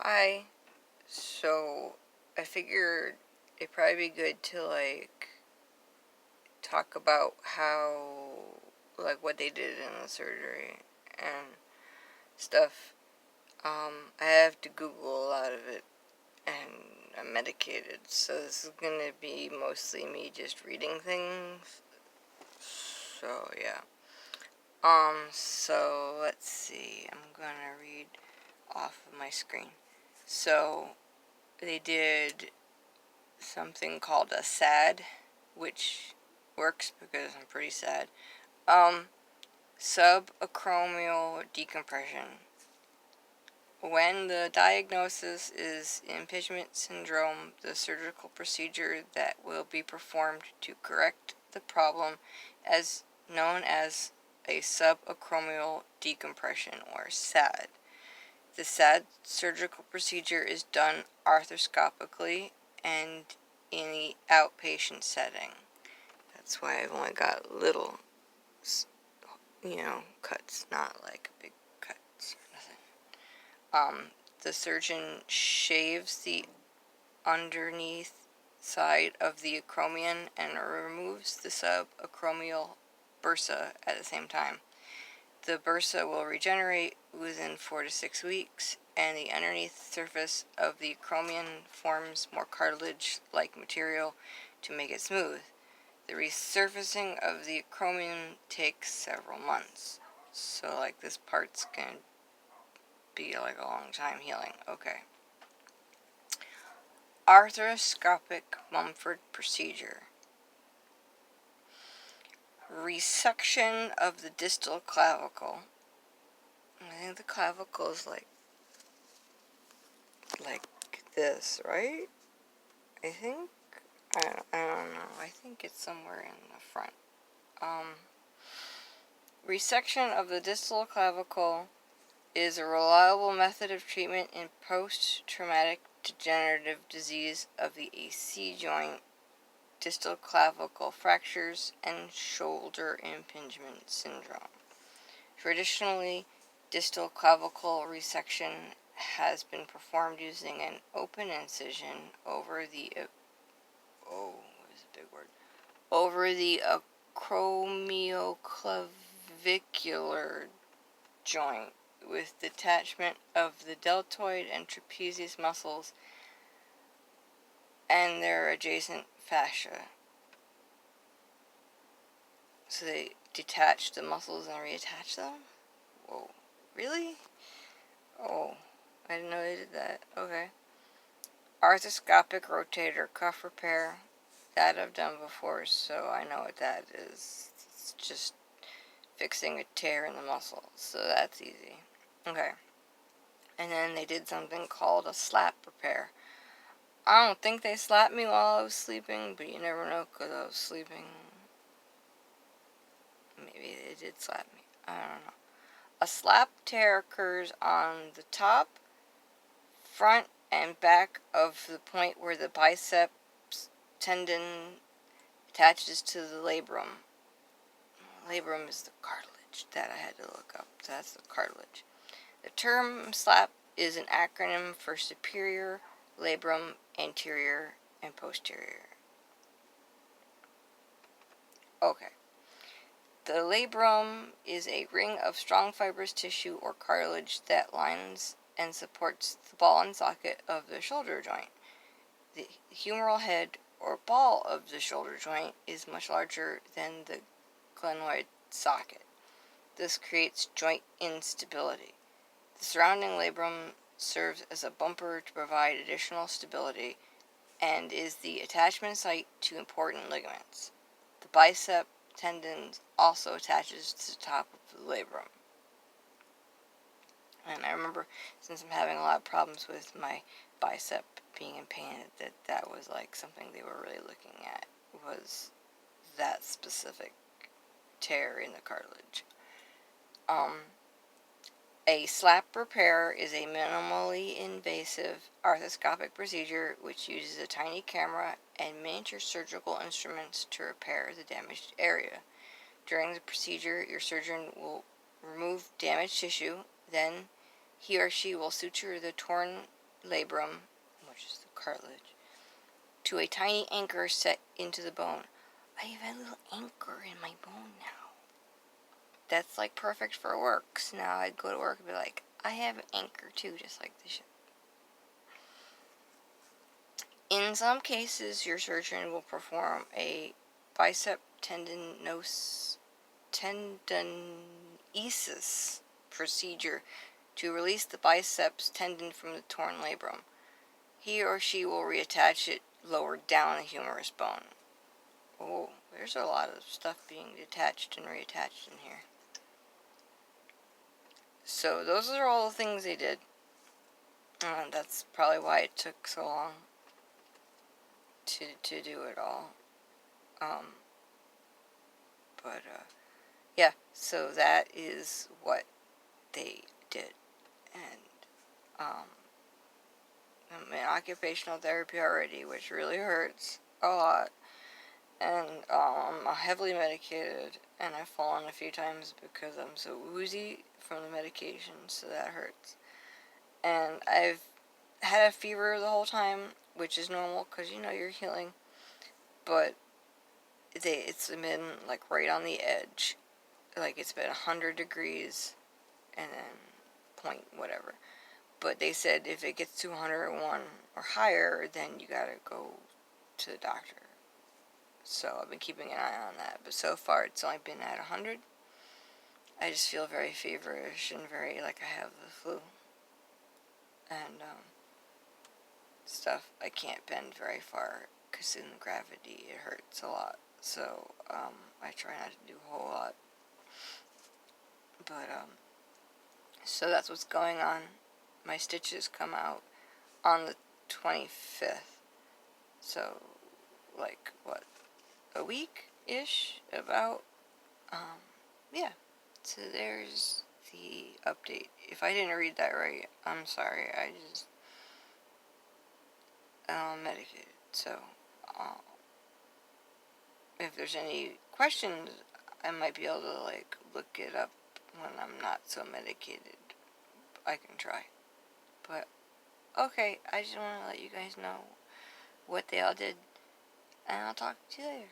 Hi. So, I figured it'd probably be good to, talk about what they did in the surgery and stuff. I have to Google a lot of it, and I'm medicated, so this is gonna be mostly me just reading things. So, yeah. So let's see. I'm gonna read off of my screen. So, they did something called a SAD, which works because I'm pretty sad. Subacromial decompression. When the diagnosis is impingement syndrome, the surgical procedure that will be performed to correct the problem is known as a subacromial decompression, or SAD. The SAD surgical procedure is done arthroscopically and in the outpatient setting. That's why I've only got little, cuts, not like big cuts or nothing. The surgeon shaves the underneath side of the acromion and removes the subacromial bursa at the same time. The bursa will regenerate within 4 to 6 weeks, and the underneath surface of the acromion forms more cartilage-like material to make it smooth. The resurfacing of the acromion takes several months. So, this part's gonna be, a long time healing. Okay. Arthroscopic Mumford procedure. Resection of the distal clavicle. I think the clavicle is like this, right? I think. I don't know. I think it's somewhere in the front. Resection of the distal clavicle is a reliable method of treatment in post-traumatic degenerative disease of the AC joint, distal clavicle fractures, and shoulder impingement syndrome. Traditionally, distal clavicle resection has been performed using an open incision over the acromioclavicular joint with detachment of the deltoid and trapezius muscles and their adjacent fascia. So they detach the muscles and reattach them? Whoa. Really? Oh, I didn't know they did that. Okay. Arthroscopic rotator cuff repair. That I've done before, so I know what that is. It's just fixing a tear in the muscle, so that's easy. Okay. And then they did something called a slap repair. I don't think they slapped me while I was sleeping, but you never know because I was sleeping. Maybe they did slap me. I don't know. A slap tear occurs on the top, front, and back of the point where the biceps tendon attaches to the labrum. Labrum is the cartilage that I had to look up. That's the cartilage. The term slap is an acronym for superior, labrum, anterior, and posterior. Okay. The labrum is a ring of strong fibrous tissue or cartilage that lines and supports the ball and socket of the shoulder joint. The humeral head or ball of the shoulder joint is much larger than the glenoid socket. This creates joint instability. The surrounding labrum serves as a bumper to provide additional stability and is the attachment site to important ligaments. The bicep tendon also attaches to the top of the labrum. And I remember, since I'm having a lot of problems with my bicep being in pain, that was something they were really looking at, was that specific tear in the cartilage. A slap repair is a minimally invasive arthroscopic procedure which uses a tiny camera and miniature surgical instruments to repair the damaged area. During the procedure, your surgeon will remove damaged tissue, then he or she will suture the torn labrum, which is the cartilage, to a tiny anchor set into the bone. I have a little anchor in my bone now. That's like perfect for work. So now I'd go to work and be like, I have an anchor too, just like the ship. In some cases, your surgeon will perform a bicep tendinosis procedure to release the biceps tendon from the torn labrum. He or she will reattach it lower down the humerus bone. Oh, there's a lot of stuff being detached and reattached in here. So those are all the things they did. That's probably why it took so long to do it all. Yeah, so that is what they did. And I'm in occupational therapy already, which really hurts a lot. And I'm heavily medicated, and I've fallen a few times because I'm so woozy from the medication, so that hurts. And I've had a fever the whole time, which is normal because you're healing, but it's been like right on the edge. Like it's been 100 degrees and then point whatever. But they said if it gets to 101 or higher, then you gotta go to the doctor. So I've been keeping an eye on that. But so far it's only been at 100. I just feel very feverish and very like I have the flu. And stuff. I can't bend very far because in gravity it hurts a lot. So I try not to do a whole lot. But so that's what's going on. My stitches come out on the 25th. So like what, a week-ish about. Yeah. So there's the update. If I didn't read that right, I'm sorry. I just medicated. So if there's any questions, I might be able to like look it up when I'm not so medicated. I can try. But okay, I just want to let you guys know what they all did, and I'll talk to you later.